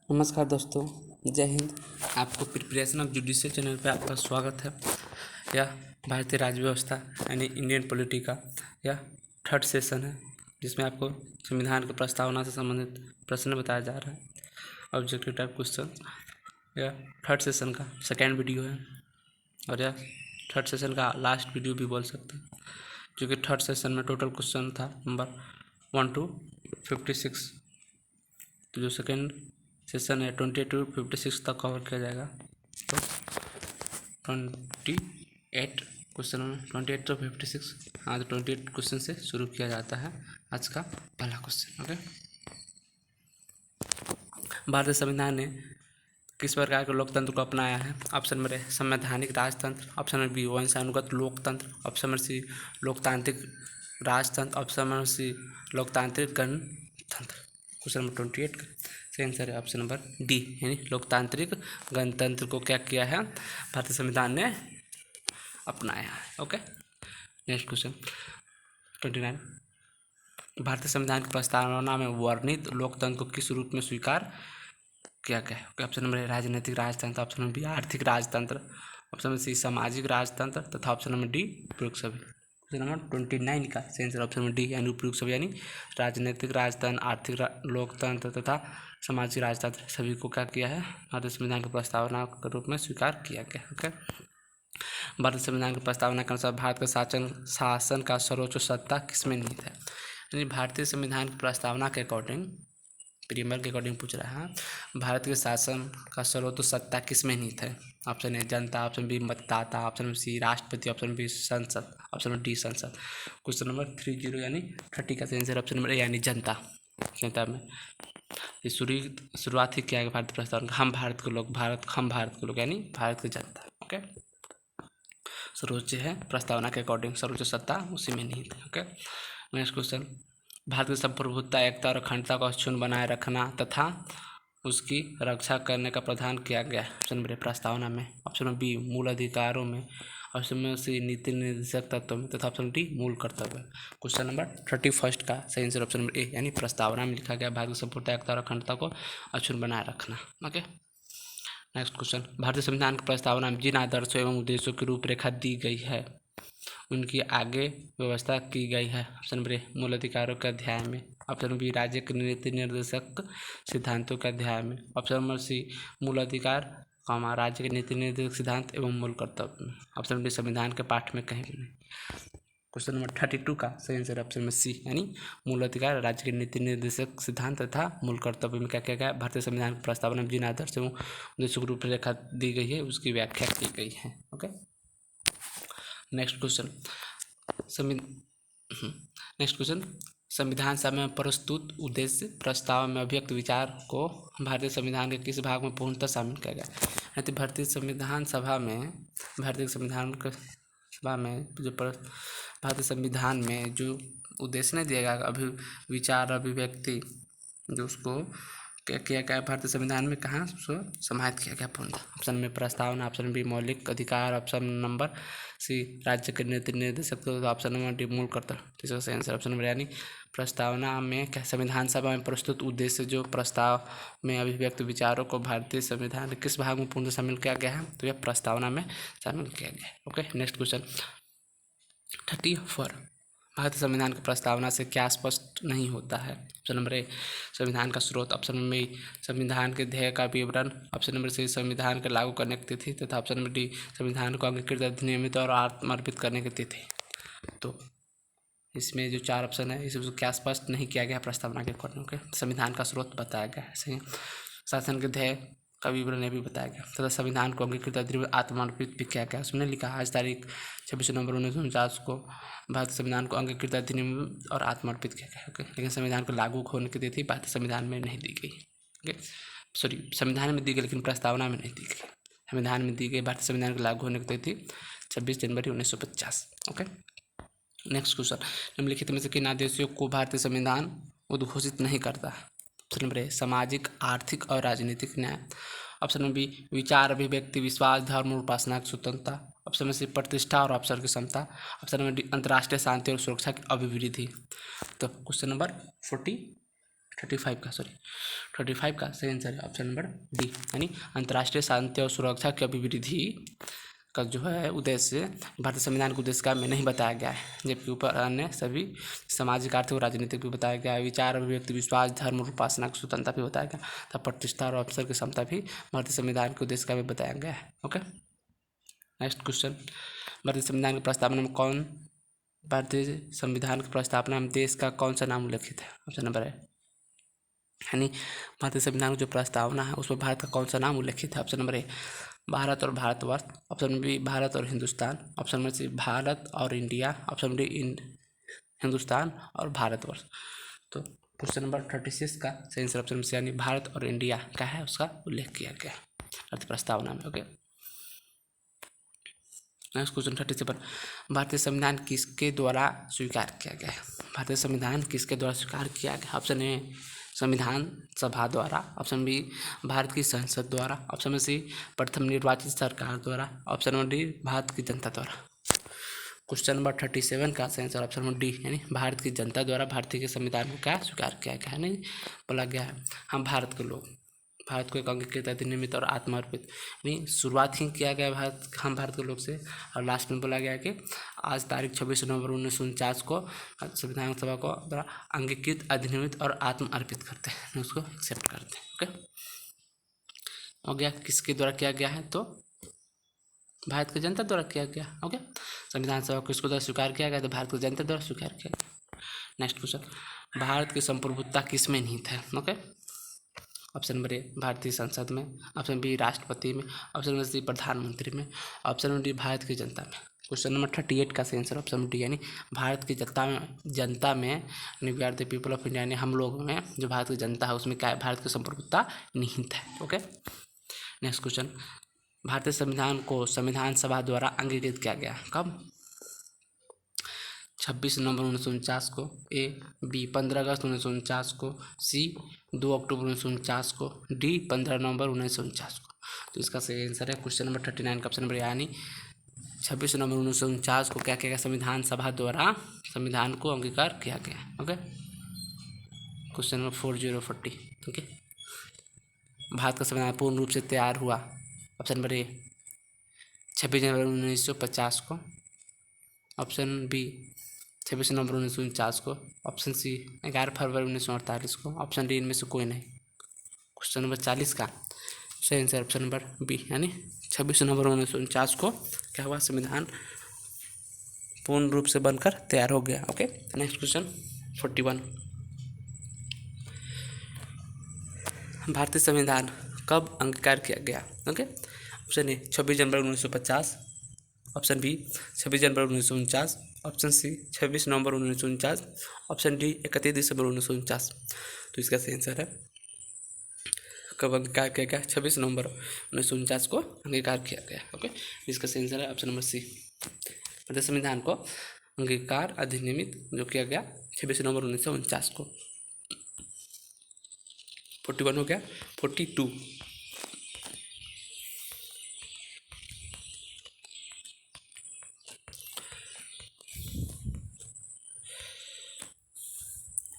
नमस्कार दोस्तों, जय हिंद। आपको प्रिपरेशन ऑफ जुडिशियल चैनल पे आपका स्वागत है। यह भारतीय राज्य व्यवस्था यानी इंडियन पॉलिटी का यह थर्ड सेशन है, जिसमें आपको संविधान की प्रस्तावना से संबंधित प्रश्न बताया जा रहा है। ऑब्जेक्टिव टाइप क्वेश्चन यह थर्ड सेशन का सेकेंड वीडियो है और यह थर्ड सेशन का लास्ट वीडियो भी बोल सकते हैं, क्योंकि थर्ड सेशन में टोटल क्वेश्चन था नंबर 1 to 56। तो जो सेकेंड सेशन है 28 to 56 तक कवर किया जाएगा। तो 28 क्वेश्चन में 28 to 56, हाँ, तो 28 क्वेश्चन से शुरू किया जाता है आज का पहला क्वेश्चन। ओके, भारतीय संविधान ने किस प्रकार के लोकतंत्र को अपनाया है? ऑप्शन नंबर ए संवैधानिक राजतंत्र, ऑप्शन नंबर बी वंशानुगत लोकतंत्र, ऑप्शन नंबर सी लोकतांत्रिक राजतंत्र, ऑप्शन नंबर सी लोकतांत्रिक गणतंत्र। क्वेश्चन नंबर 28 का सही आंसर है ऑप्शन नंबर डी, यानी लोकतांत्रिक गणतंत्र को क्या किया है? भारतीय संविधान ने अपनाया है। Okay, next question 29। भारतीय संविधान की प्रस्तावना में वर्णित लोकतंत्र को किस रूप में स्वीकार किया गया है? ऑप्शन नंबर ए राजनीतिक राजतंत्र, ऑप्शन नंबर बी आर्थिक राजतंत्र, ऑप्शन नंबर सी सामाजिक राजतंत्र तथा ऑप्शन नंबर डी उपयुक्त सभी। क्वेश्चन नंबर 29 का सही आंसर ऑप्शन नंबर डी, यानी उपयुक्त सभी, यानी राजनीतिक राजतंत्र, आर्थिक लोकतंत्र तथा सामाजिक राजतंत्र सभी को क्या किया है? भारतीय संविधान की प्रस्तावना के रूप में स्वीकार किया गया। ओके, भारतीय संविधान की प्रस्तावना के अनुसार भारत के शासन का सर्वोच्च सत्ता किसमें निहित है? यानी भारतीय संविधान की प्रस्तावना के अकॉर्डिंग, प्रीमर के अकॉर्डिंग पूछ रहा है, भारत के शासन का सर्वोच्च सत्ता किसमें निहित है? Option A Janata, option B मतदाता, ऑप्शन सी राष्ट्रपति, ऑप्शन बी संसद, ऑप्शन डी संसद। क्वेश्चन नंबर 30 यानी 30 का आंसर ऑप्शन नंबर ए, यानी जनता। जनता में शुरुआत ही किया गया भारतीय प्रस्तावना, हम भारत के लोग, हम भारत के लोग, यानी भारत की जनता। ओके, सर्वोच्च है प्रस्तावना के अकॉर्डिंग, सर्वोच्च सत्ता उसी में निहित है। ओके, नेक्स्ट क्वेश्चन, भारत की संप्रभुता, एकता और अखंडता को अक्षुण्ण बनाए रखना तथा उसकी रक्षा करने का प्रावधान किया गया है। ऑप्शन नंबर ए प्रस्तावना में, ऑप्शन नंबर बी मूल अधिकारों में, ऑप्शन नंबर सी नीति निर्देशक तत्वों में तथा ऑप्शन डी मूल कर्तव्य। क्वेश्चन नंबर 31 का सही आंसर ऑप्शन नंबर ए, यानी प्रस्तावना में लिखा गया भारत की संप्रभुता, एकता और अखंडता को अक्षुण्ण बनाए रखना। ओके, नेक्स्ट क्वेश्चन, भारतीय संविधान की प्रस्तावना में जिन आदर्शों एवं उद्देश्यों की रूपरेखा दी गई है उनकी आगे व्यवस्था की गई है। ऑप्शन नंबर ए मूल अधिकारों के अध्याय में, ऑप्शन नंबर बी राज्य के नीति निर्देशक सिद्धांतों के अध्याय में, ऑप्शन नंबर सी मूल अधिकार राज्य के नीति निर्देशक सिद्धांत एवं मूल कर्तव्य में, ऑप्शन नंबर डी संविधान के पाठ में कहीं भी नहीं। क्वेश्चन नंबर 32 का सही आंसर ऑप्शन नंबर सी, यानी मूल अधिकार राज्य के नीति निर्देशक सिद्धांत तथा मूल कर्तव्य में क्या किया गया? भारतीय संविधान की प्रस्तावना में जिन आदर्श एवं उद्देश्यों की रूपरेखा दी गई है उसकी व्याख्या की गई है। Okay, next question, next question, संविधान सभा में प्रस्तुत उद्देश्य प्रस्ताव में अभिव्यक्त विचार को भारतीय संविधान के किस भाग में पूर्णतः शामिल किया गया? यानी भारतीय संविधान सभा में, भारतीय संविधान में जो उद्देश्य नहीं दिया गया विचार अभिव्यक्ति, जो उसको क्या किया गया भारतीय संविधान में, कहाँ उसको समाहित किया गया पूर्णतः? ऑप्शन में प्रस्तावना, ऑप्शन बी मौलिक अधिकार, ऑप्शन नंबर सी राज्य के नीति निर्देशक, ऑप्शन नंबर डी मूल कर्तव्य। तीसरा सही आंसर ऑप्शन नंबर, यानी प्रस्तावना में क्या संविधान सभा में प्रस्तुत उद्देश्य जो प्रस्ताव में अभिव्यक्त विचारों को भारतीय संविधान के किस भाग में पूर्णतः शामिल किया गया है? तो यह प्रस्तावना में शामिल किया गया है। ओके, नेक्स्ट क्वेश्चन 34, भारतीय संविधान की प्रस्तावना से क्या स्पष्ट नहीं होता है? ऑप्शन नंबर ए संविधान का स्रोत, ऑप्शन नंबर बी संविधान के ध्येय का विवरण, ऑप्शन नंबर सी संविधान के लागू करने की तिथि तथा ऑप्शन नंबर डी संविधान को अंगीकृत, अधिनियमित और आत्मर्पित करने की तिथि। तो इसमें जो 4 ऑप्शन है इसमें क्या स्पष्ट नहीं किया गया प्रस्तावना के अकॉर्डिंग? ओके, संविधान का स्रोत बताया गया है, शासन के ध्येय का विवरण ये भी बताया गया तथा संविधान को अंगीकृत, अधिनियमित, आत्मर्पित भी किया गया। उसने लिखा आज तारीख 26 नवंबर 1949 को भारतीय संविधान को अंगीकृत, अधिनियमित और आत्मर्पित किया गया। ओके, लेकिन संविधान को लागू होने की तिथि भारतीय संविधान में नहीं दी गई। ओके, सॉरी, संविधान में दी गई लेकिन प्रस्तावना में नहीं दी गई। संविधान में दी गई भारतीय संविधान को लागू होने की तिथि 26 जनवरी 1950। ओके, नेक्स्ट क्वेश्चन, निम्नलिखित में से किन आदेशों को भारतीय संविधान उद्घोषित नहीं करता? ऑप्शन नंबर ए सामाजिक, आर्थिक और राजनीतिक न्याय, ऑप्शन नंबर बी विचार अभिव्यक्ति, विश्वास, धर्म और उपासना की स्वतंत्रता, ऑप्शन नंबर सी प्रतिष्ठा और अवसर की क्षमता, ऑप्शन नंबर डी अंतर्राष्ट्रीय शांति और सुरक्षा की अभिवृद्धि। तो क्वेश्चन नंबर 40 35 का, सॉरी 35 का सही आंसर है ऑप्शन नंबर डी, यानी अंतर्राष्ट्रीय शांति और सुरक्षा की अभिवृद्धि का जो है उद्देश्य भारतीय संविधान के उद्देश्य में नहीं बताया गया है, जबकि ऊपर अन्य सभी सामाजिक, आर्थिक और राजनीतिक भी बताया गया है। विचार, अभिव्यक्ति, विश्वास, धर्म और उपासना की स्वतंत्रता भी बताया गया था। प्रतिष्ठा और अवसर की क्षमता भी भारतीय संविधान के उद्देश्य में बताया गया है। ओके, नेक्स्ट क्वेश्चन, भारतीय संविधान की प्रस्तावना में भारतीय संविधान की प्रस्तावना में देश का कौन सा नाम उल्लेखित है? ऑप्शन नंबर है, यानी भारतीय संविधान की जो प्रस्तावना है उसमें भारत का कौन सा नाम उल्लेखित है? ऑप्शन नंबर ए भारत और भारतवर्ष, ऑप्शन बी भारत और Hindustan, option number C Bharat और India, option number D Hindustan और भारतवर्ष। तो क्वेश्चन नंबर 36 का सही आंसर ऑप्शन सी, यानी भारत और इंडिया का है, उसका उल्लेख किया गया है प्रस्तावना में। ओके, नेक्स्ट क्वेश्चन 37, भारतीय संविधान किसके द्वारा स्वीकार किया गया है? भारतीय संविधान किसके द्वारा स्वीकार किया गया? ऑप्शन ए संविधान सभा द्वारा, ऑप्शन बी भारत की संसद द्वारा, ऑप्शन सी प्रथम निर्वाचित सरकार द्वारा, ऑप्शन नंबर डी भारत की जनता द्वारा। क्वेश्चन नंबर 37 का आंसर ऑप्शन नंबर डी, यानी भारत की जनता द्वारा भारतीय के संविधान को क्या स्वीकार किया गया है? नहीं बोला गया है हम भारत के लोग, भारत को एक अंगीकृत, अधिनियमित और आत्मर्पित, यानी शुरुआत ही किया गया हम भारत के लोग से, और लास्ट में बोला गया कि आज तारीख 26 नवंबर 1949 को संविधान सभा को द्वारा अंगीकृत, अधिनियमित और आत्म अर्पित करते हैं, उसको एक्सेप्ट करते हैं। ओके, हो गया किसके द्वारा किया गया है? तो भारत की जनता द्वारा किया गया। ओके, संविधान सभा को किसको द्वारा स्वीकार किया गया? तो भारत की जनता द्वारा स्वीकार किया गया। नेक्स्ट क्वेश्चन, भारत की संप्रभुता किस में निहित है? ओके, ऑप्शन नंबर ए भारतीय संसद में, ऑप्शन बी राष्ट्रपति में, ऑप्शन नंबर सी प्रधानमंत्री में, ऑप्शन नंबर डी भारत की जनता में। क्वेश्चन नंबर 38 का सही आंसर ऑप्शन डी, यानी भारत की जनता में यानी we are the people of India, यानी हम लोग में जो भारत की जनता है उसमें क्या है? भारत की संप्रभुता निहित है। ओके, नेक्स्ट क्वेश्चन, भारतीय संविधान को संविधान सभा द्वारा अंगीकृत किया गया कब? 26 नवंबर 1949 को, ए बी 15 अगस्त 1949 को, सी 2 अक्टूबर 1949 को, डी 15 नवंबर 1949 को। तो इसका सही आंसर है क्वेश्चन नंबर 39 का ऑप्शन नंबर, यानी 26 नवंबर 1949 को क्या किया गया? संविधान सभा द्वारा संविधान को अंगीकार किया गया। Okay, question number 4040। Okay, Bharat का संविधान पूर्ण रूप से तैयार हुआ, ऑप्शन नंबर ए 26 जनवरी 1950 को, ऑप्शन बी 26 नवंबर 1949 को, ऑप्शन सी 11 फरवरी 1948 को, ऑप्शन डी इनमें से कोई नहीं। क्वेश्चन नंबर 40 का सही आंसर ऑप्शन नंबर बी, यानी 26 नवंबर 1949 को क्या हुआ? संविधान पूर्ण रूप से बनकर तैयार हो गया। ओके, नेक्स्ट क्वेश्चन 41, भारतीय संविधान कब अंगीकार किया गया? ओके, ऑप्शन ए 26 जनवरी 1950, ऑप्शन बी 26 जनवरी 1949, ऑप्शन सी 26 नवंबर 1949, ऑप्शन डी 31 दिसंबर 1949। तो इसका सही आंसर है कब अंगीकार किया गया? 26 नवंबर 1949 को अंगीकार किया गया। ओके, इसका सही आंसर है ऑप्शन नंबर सी, भारतीय संविधान को अंगीकार अधिनियमित जो किया गया 26 नवंबर 1949 को। 41 हो गया। 42,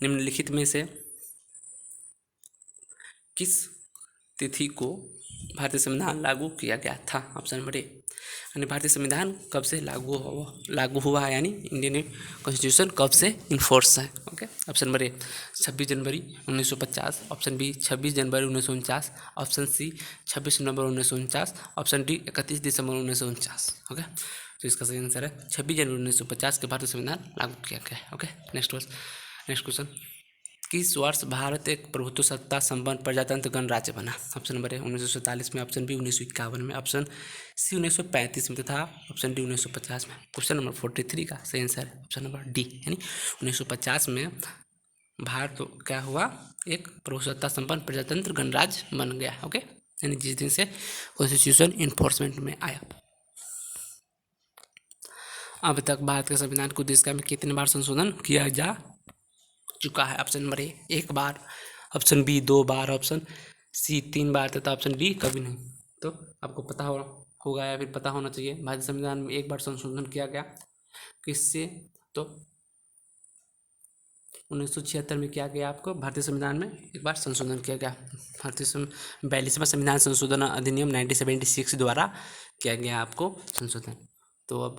निम्नलिखित में से किस तिथि को भारतीय संविधान लागू किया गया था? ऑप्शन नंबर ए, यानी भारतीय संविधान कब से लागू हुआ है, यानी इंडियन कॉन्स्टिट्यूशन कब से इन्फोर्स है? ओके, ऑप्शन नंबर ए 26 जनवरी 1950, ऑप्शन बी 26 जनवरी 1949, ऑप्शन सी 26 नवंबर 1949, ऑप्शन डी 31 दिसंबर 1949। ओके, तो इसका सही आंसर है 26 जनवरी 1950 के भारतीय संविधान लागू किया गया है। ओके, नेक्स्ट क्वेश्चन, किस वर्ष भारत एक प्रभुत्व सत्ता संपन्न प्रजातंत्र गणराज्य बना? ऑप्शन नंबर ए 1947 में, ऑप्शन बी 1951 में, ऑप्शन सी 1935 में तथा ऑप्शन डी 1950 में। क्वेश्चन नंबर 43 का सही आंसर है ऑप्शन नंबर डी, यानी 1950 में भारत क्या हुआ? एक प्रभुसत्ता संपन्न प्रजातंत्र गणराज्य बन गया। ओके, यानी जिस दिन से कॉन्स्टिट्यूशन इन्फोर्समेंट में आया। अब तक भारत के संविधान को देश में कितने बार संशोधन किया जा चुका है? ऑप्शन नंबर ए 1 बार, ऑप्शन बी 2 बार, ऑप्शन सी 3 बार तथा ऑप्शन डी कभी नहीं। तो आपको पता होगा या फिर पता होना चाहिए, भारतीय संविधान में 1 बार संशोधन किया गया, किससे? तो 1976 में क्या किया आपको भारतीय संविधान में एक बार संशोधन किया गया। भारतीय 42वां संविधान संशोधन अधिनियम 1976 द्वारा किया गया आपको संशोधन। तो अब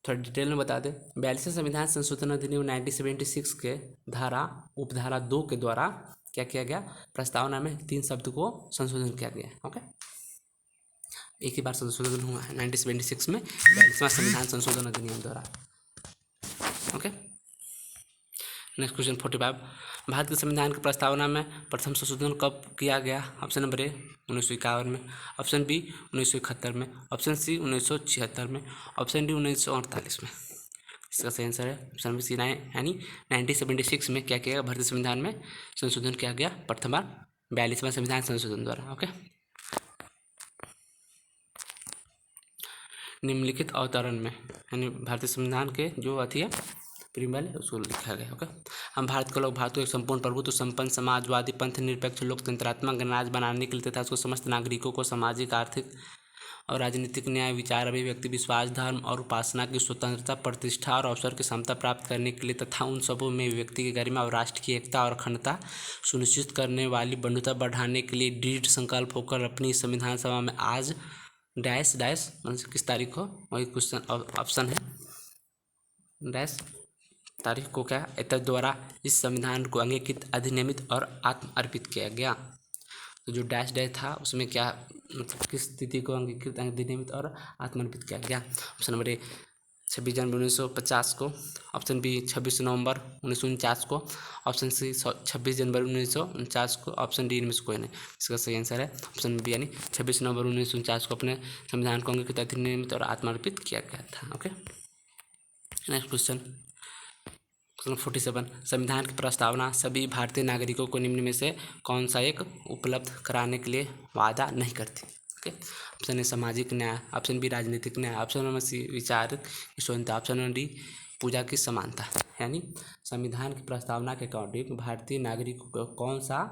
थोड़ा डिटेल में बता दें। 42वां संविधान संशोधन अधिनियम 1976 के धारा उपधारा 2 के द्वारा क्या किया गया, प्रस्तावना में 3 शब्द को संशोधन किया गया। ओके, एक ही बार संशोधन हुआ है 1976 में 42वां संविधान संशोधन अधिनियम द्वारा। Okay, next question 45। भारत के संविधान की प्रस्तावना में प्रथम संशोधन कब किया गया? ऑप्शन नंबर ए 1951 में, ऑप्शन बी 1971 में, ऑप्शन सी 1976 में, ऑप्शन डी 1948 में। इसका सही आंसर है ऑप्शन बी सी यानी 1976 में क्या किया गया, भारतीय संविधान में संशोधन किया गया प्रथम बार 42वां संविधान संशोधन द्वारा। ओके, निम्नलिखित अवतरण में यानी भारतीय संविधान के जो अथी है प्रीम्बल है उसको लिखा गया। ओके, हम भारत के लोग भारत को एक संपूर्ण प्रभुत्व संपन्न समाजवादी पंथ निरपेक्ष लोकतंत्रात्मक गणराज्य बनाने के लिए तथा उसको समस्त नागरिकों को सामाजिक आर्थिक और राजनीतिक न्याय विचार अभिव्यक्ति विश्वास धर्म और उपासना की स्वतंत्रता प्रतिष्ठा और अवसर की क्षमता प्राप्त करने के लिए तथा उन सबों में व्यक्ति की गरिमा और राष्ट्र की एकता और अखंडता सुनिश्चित करने वाली बंधुता बढ़ाने के लिए दृढ़ संकल्प होकर अपनी संविधान सभा में आज डैश डैश किस तारीख को, वही क्वेश्चन ऑप्शन है डैश तारीख को क्या एतद द्वारा इस संविधान को अंगीकृत अधिनियमित और आत्म अर्पित किया गया। तो जो डैश डैश था उसमें क्या मतलब किस तिथि को अंगीकृत अधिनियमित और आत्मर्पित किया गया? ऑप्शन नंबर ए 26 जनवरी 1950 को, ऑप्शन बी 26 नवंबर 1949 को, ऑप्शन सी 26 जनवरी 1949 को, ऑप्शन डी इनमें से कोई नहीं। इसका सही आंसर है ऑप्शन बी यानी 26 नवंबर 1949 को अपने संविधान को अंगीकृत अधिनियमित और आत्मर्पित किया गया था। Okay, next question 47। संविधान की प्रस्तावना सभी भारतीय नागरिकों को निम्न में से कौन सा एक उपलब्ध कराने के लिए वादा नहीं करती? ओके, ऑप्शन ए सामाजिक न्याय, ऑप्शन बी राजनीतिक न्याय, ऑप्शन नंबर सी विचार की स्वतंत्रता, ऑप्शन नंबर डी पूजा की समानता। यानी संविधान की प्रस्तावना के अकॉर्डिंग भारतीय नागरिकों को कौन सा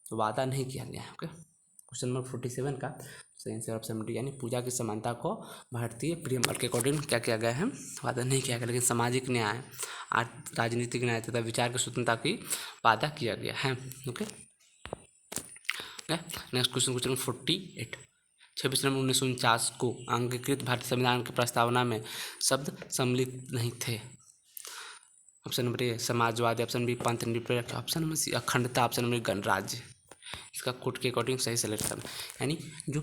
वादा नहीं किया गया है? ओके, क्वेश्चन नंबर 47 का सही आंसर ऑप्शन डी यानी पूजा की समानता को भारतीय प्रियम्बल के अकॉर्डिंग क्या किया गया है, वादा नहीं किया गया। लेकिन सामाजिक न्याय राजनीतिक न्याय तथा विचार की स्वतंत्रता की वादा किया गया है। Okay, next question 48। 26 नवंबर 1949 को अंगीकृत भारतीय संविधान की प्रस्तावना में शब्द सम्मिलित नहीं थे। ऑप्शन नंबर ए समाजवादी, ऑप्शन बी पंथ निरपेक्ष, ऑप्शन नंबर सी अखंडता, ऑप्शन नंबर गणराज्य। इसका कोड के अकॉर्डिंग सही सेलेक्ट करना। यानी जो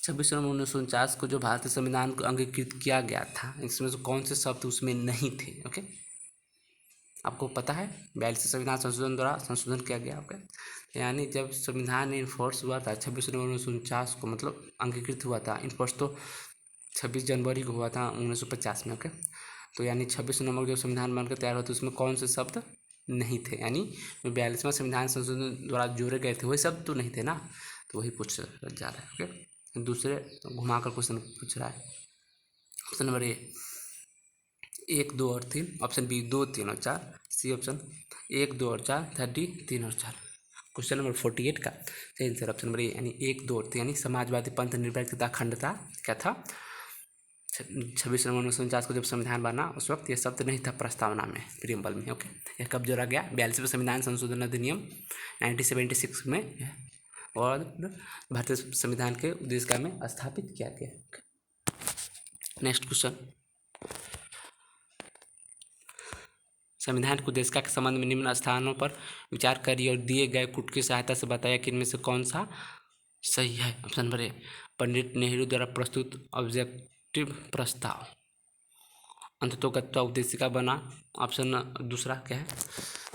26 नवंबर 1949 को जो भारतीय संविधान को अंगीकृत किया गया था इसमें से कौन से शब्द उसमें नहीं थे? ओके, आपको पता है 42वें संविधान संशोधन द्वारा संशोधन किया गया। ओके, यानी जब संविधान इन्फोर्स हुआ था 26 नवंबर 1949 को मतलब अंगीकृत हुआ था, इन्फोर्स तो 26 जनवरी को हुआ था 1950 में। ओके, तो यानी 26 नवंबर जो संविधान बनकर तैयार हुआ था उसमें कौन से शब्द नहीं थे? यानी 42वां संविधान संशोधन द्वारा जोड़े गए थे वही शब्द तो नहीं थे ना, तो वही पूछ जा रहा है। ओके, दूसरे घुमाकर क्वेश्चन पूछ रहा है। ऑप्शन नंबर ए 1, 2 और 3, ऑप्शन बी 2, 3 और 4, सी ऑप्शन 1, 2 और 4, थर्ड डी 3 और 4। क्वेश्चन नंबर 48 का सही आंसर ऑप्शन नंबर ए यानी 1, 2 और 3 यानी समाजवादी पंथ निरपेक्ष तथा अखंडता क्या था? 26 नवंबर 1949 को जब संविधान बना उस वक्त ये शब्द नहीं था प्रस्तावना में प्रियम्बल में। ओके, यह कब जोड़ा गया? 42वें संविधान संशोधन अधिनियम 1976 में और भारतीय संविधान के उद्देशिका में स्थापित किया गया। नेक्स्ट क्वेश्चन संविधान के उद्देशिका के संबंध में निम्न स्थानों पर विचार करिए और दिए गए कूट की सहायता से बताया कि इनमें से कौन सा सही है। ऑप्शन नंबर ए पंडित नेहरू द्वारा प्रस्तुत ऑब्जेक्टिव प्रस्ताव अंततोगत्वा उद्देशिका बना। ऑप्शन दूसरा क्या है?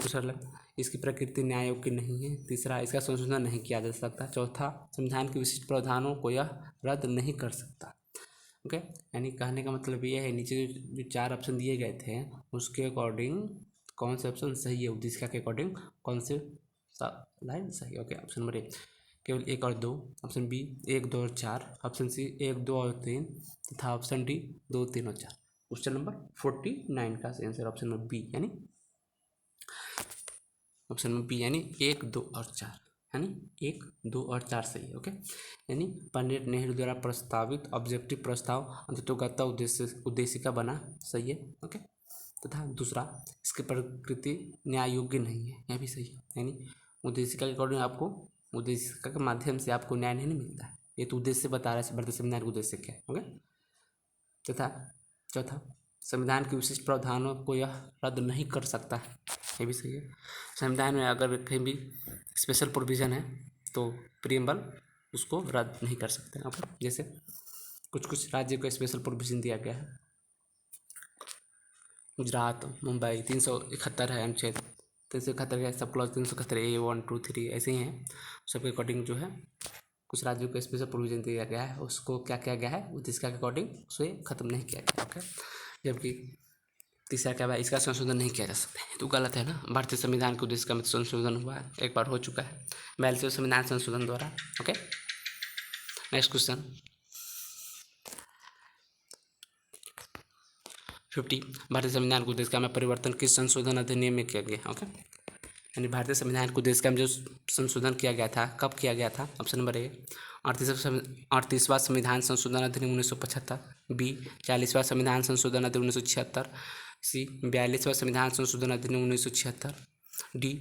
दूसरा इसकी प्रकृति न्याय योग्य नहीं है। तीसरा इसका संशोधन नहीं किया जा सकता। चौथा संविधान के विशिष्ट प्रावधानों को यह रद्द नहीं कर सकता। ओके, यानी कहने का मतलब ये है नीचे जो 4 ऑप्शन दिए गए थे उसके अकॉर्डिंग कौन से ऑप्शन सही है, उद्देशिका के अकॉर्डिंग कौन से लाइन सही है। ओके, ऑप्शन नंबर ए केवल 1 और 2, ऑप्शन बी 1, 2 और 4, ऑप्शन सी 1, 2 और 3 तथा ऑप्शन डी 2, 3 और 4। क्वेश्चन नंबर 49 का आंसर ऑप्शन नंबर बी यानी ऑप्शन नंबर बी यानी 1, 2 और 4 यानी 1, 2 और 4 सही है। ओके, यानी पंडित नेहरू द्वारा प्रस्तावित ऑब्जेक्टिव प्रस्ताव अंततोगत्वा उद्देशिका बना सही है। ओके, तथा दूसरा इसकी प्रकृति न्याय योग्य नहीं है, यह भी सही है। यानी उद्देशिका के अकॉर्डिंग आपको उद्देशिका के माध्यम से आपको न्याय नहीं मिलता है, ये तो उद्देश्य बता रहा है भारतीय संविधान का उद्देश्य क्या है। ओके, तथा चौथा संविधान के विशिष्ट प्रावधानों को यह रद्द नहीं कर सकता, ये भी सही है। संविधान में अगर कहीं भी स्पेशल प्रोविज़न है तो प्रियम्बल उसको रद्द नहीं कर सकते। ओके, जैसे कुछ राज्य को स्पेशल प्रोविज़न दिया गया है, गुजरात, मुंबई 371 है अनुच्छेद 371 का सब क्लॉज 371 A 1 2 3 ऐसे ही हैं, सबके अकॉर्डिंग जो है कुछ राज्यों को स्पेशल प्रोविजन दिया गया है, उसको क्या किया गया है उद्देशिका के अकॉर्डिंग उसे खत्म नहीं किया गया। ओके, जबकि तीसरा क्या है, इसका संशोधन नहीं किया जा सकता है, तो गलत है ना। भारतीय संविधान के उद्देशिका में संशोधन हुआ है, एक बार हो चुका है 42वें संविधान संशोधन द्वारा। ओके, नेक्स्ट क्वेश्चन 50 भारतीय संविधान के उद्देशिका में परिवर्तन किस संशोधन अधिनियम में किया गया। ओके, यानी भारतीय संविधान को उद्देशिका में जो संशोधन किया गया था, कब किया गया था। ऑप्शन नंबर ए 38वां संविधान संशोधन अधिनियम 1975, बी 40वां संविधान संशोधन अधिनियम 1976, सी 42वां संविधान संशोधन अधिनियम 1976, डी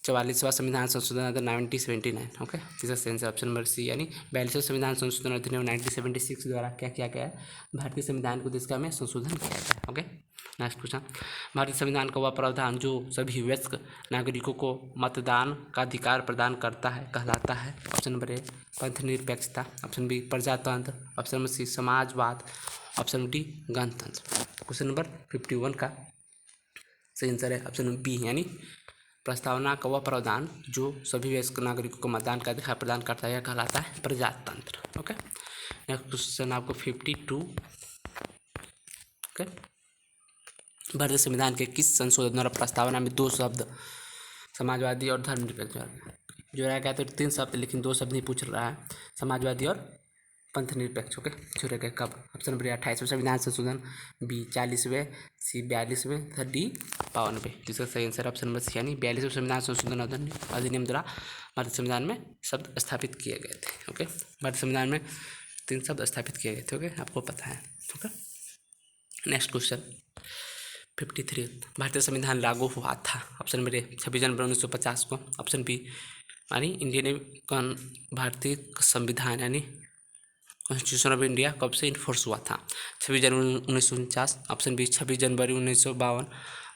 44वां संविधान संशोधन अधिनियम 1979। ओके, तीसरा सही आंसर ऑप्शन नंबर सी, यानी 42वां संविधान संशोधन अधिनियम 1976 द्वारा क्या किया गया है, भारतीय संविधान को उद्देशिका में संशोधन किया गया है। ओके, नेक्स्ट क्वेश्चन भारतीय संविधान का वह प्रावधान जो सभी वयस्क नागरिकों को मतदान का अधिकार प्रदान करता है कहलाता है। ऑप्शन नंबर ए पंथनिरपेक्षता, ऑप्शन बी प्रजातंत्र, ऑप्शन नंबर सी समाजवाद, ऑप्शन डी गणतंत्र। क्वेश्चन नंबर 51 का सही आंसर है ऑप्शन बी, यानी प्रस्तावना का वह प्रावधान जो सभी वयस्क नागरिकों को मतदान का अधिकार प्रदान करता है यह कहलाता है प्रजातंत्र। ओके, नेक्स्ट क्वेश्चन आपको 52। ओके, भारतीय संविधान के किस संशोधन द्वारा प्रस्तावना में 2 शब्द समाजवादी और धर्मनिरपेक्ष जोड़ा गया। तो 3 शब्द लेकिन 2 शब्द नहीं पूछ रहा है, समाजवादी और पंथनिरपेक्ष। ओके, जोड़े गए कब। ऑप्शन नंबर 28वें संविधान संशोधन, बी 40वें, सी 42वें तथा डी 52वें। जिसका सही आंसर ऑप्शन नंबर सी, यानी 42वें संविधान संशोधन अधिनियम द्वारा भारतीय संविधान में शब्द स्थापित किए गए थे। ओके, भारतीय संविधान में 3 शब्द स्थापित किए गए थे। ओके, आपको पता है। ओके, नेक्स्ट क्वेश्चन 53 भारतीय संविधान लागू हुआ था। ऑप्शन नंबर ए 26 जनवरी 1950 को, ऑप्शन बी यानी इंडियन भारतीय संविधान यानी कॉन्स्टिट्यूशन ऑफ इंडिया कब से इन्फोर्स हुआ था। 26 जनवरी 1949, ऑप्शन बी 26 जनवरी 1952,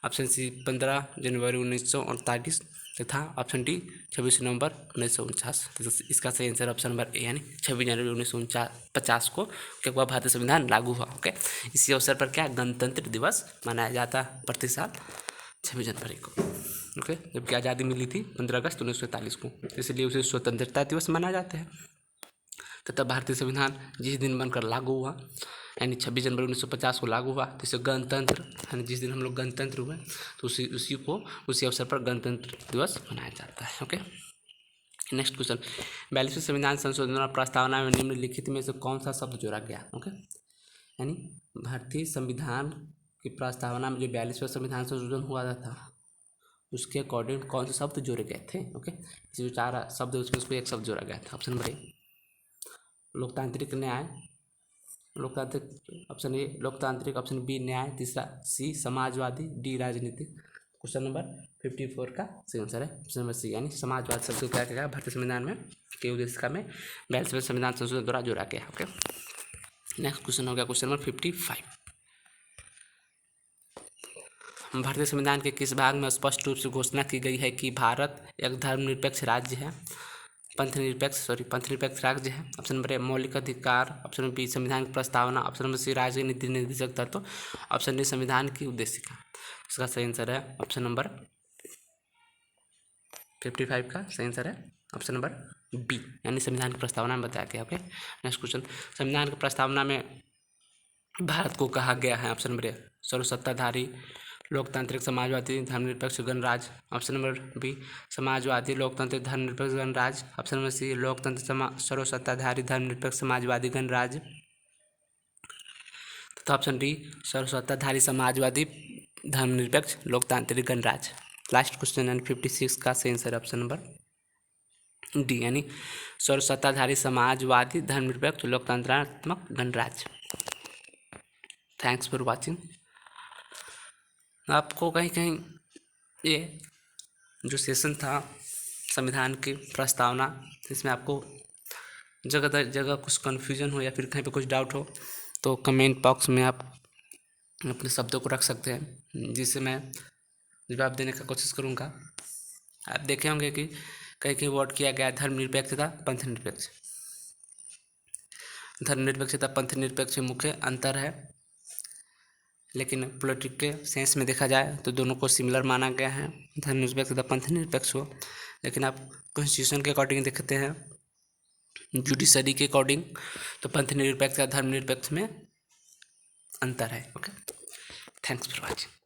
ऑप्शन सी 15 जनवरी 1948 तथा ऑप्शन डी 26 नवंबर 1949। इसका सही आंसर ऑप्शन नंबर ए, यानी 26 जनवरी 1950 को क्या हुआ, भारतीय संविधान लागू हुआ। ओके, इसी अवसर पर क्या गणतंत्र दिवस मनाया जाता है प्रति साल 26 जनवरी को। ओके, जबकि आज़ादी मिली थी 15 अगस्त 1947 को, इसलिए उसे स्वतंत्रता दिवस मनाया जाता है। तथा भारतीय संविधान जिस दिन बनकर लागू हुआ यानी 26 जनवरी 1950 को लागू हुआ, तो इसे गणतंत्र यानी जिस दिन हम लोग गणतंत्र हुए तो उसी अवसर पर गणतंत्र दिवस मनाया जाता है। ओके, नेक्स्ट क्वेश्चन 42वें संविधान संशोधन प्रस्तावना में निम्नलिखित में से कौन सा शब्द जोड़ा गया। ओके, यानी भारतीय संविधान की प्रस्तावना में जो 42वां संविधान संशोधन हुआ था उसके अकॉर्डिंग कौन से शब्द जोड़े गए थे। ओके, जो 4 शब्द उसमें उसको एक शब्द जोड़ा गया था। ऑप्शन नंबर ए लोकतांत्रिक न्याय, लोकतांत्रिक ऑप्शन ए लोकतांत्रिक, ऑप्शन बी न्याय, तीसरा सी समाजवादी, डी राजनीतिक। क्वेश्चन नंबर 54 का सही आंसर है ऑप्शन नंबर सी, यानी समाजवाद शब्द को क्या गया भारतीय संविधान में के उद्देशिका में 42वें संविधान संशोधन द्वारा जोड़ा गया। ओके, नेक्स्ट क्वेश्चन हो गया क्वेश्चन नंबर 55। भारतीय संविधान के किस भाग में स्पष्ट रूप से घोषणा की गई है कि भारत एक धर्मनिरपेक्ष राज्य है, पंथनिरपेक्ष राज्य है। ऑप्शन नंबर ए मौलिक अधिकार, ऑप्शन नंबर बी संविधान की प्रस्तावना, ऑप्शन नंबर सी राजनीति निर्देशक तत्व, ऑप्शन डी संविधान की उद्देशिका। इसका सही आंसर है ऑप्शन नंबर 55 का सही आंसर है ऑप्शन नंबर बी, यानी संविधान की प्रस्तावना में बताया गया। ओके, नेक्स्ट क्वेश्चन संविधान की प्रस्तावना में भारत को कहा गया है। ऑप्शन नंबर ए सर्वसत्ताधारी लोकतांत्रिक समाजवादी धर्मनिरपेक्ष गणराज्य, ऑप्शन नंबर बी समाजवादी लोकतांत्रिक धर्मनिरपेक्ष गणराज्य, ऑप्शन नंबर सी लोकतंत्र सर्वसत्ताधारी धर्मनिरपेक्ष समाजवादी गणराज्य तथा ऑप्शन डी सर्वसत्ताधारी समाजवादी धर्मनिरपेक्ष लोकतांत्रिक गणराज्य। लास्ट क्वेश्चन यानी 56 का सही आंसर ऑप्शन नंबर डी, यानी सर्वसत्ताधारी समाजवादी धर्मनिरपेक्ष लोकतंत्रात्मक गणराज्य। Thanks for watching. आपको कहीं कहीं ये जो सेशन था संविधान की प्रस्तावना, इसमें आपको जगह जगह कुछ कन्फ्यूजन हो या फिर कहीं पे कुछ डाउट हो तो कमेंट बॉक्स में आप अपने शब्दों को रख सकते हैं, जिससे मैं जवाब देने का कोशिश करूँगा। आप देखे होंगे कि कहीं कहीं वर्ड किया गया धर्मनिरपेक्षता पंथनिरपेक्ष। धर्मनिरपेक्षता पंथनिरपेक्ष में मुख्य अंतर है, लेकिन पॉलिटिक्स के सेंस में देखा जाए तो दोनों को सिमिलर माना गया है, धर्मनिरपेक्ष तथा पंथनिरपेक्ष हो। लेकिन आप कॉन्स्टिट्यूशन के अकॉर्डिंग देखते हैं, जुडिशरी के अकॉर्डिंग, तो पंथनिरपेक्ष या धर्मनिरपेक्ष में अंतर है। Okay, thanks for watching.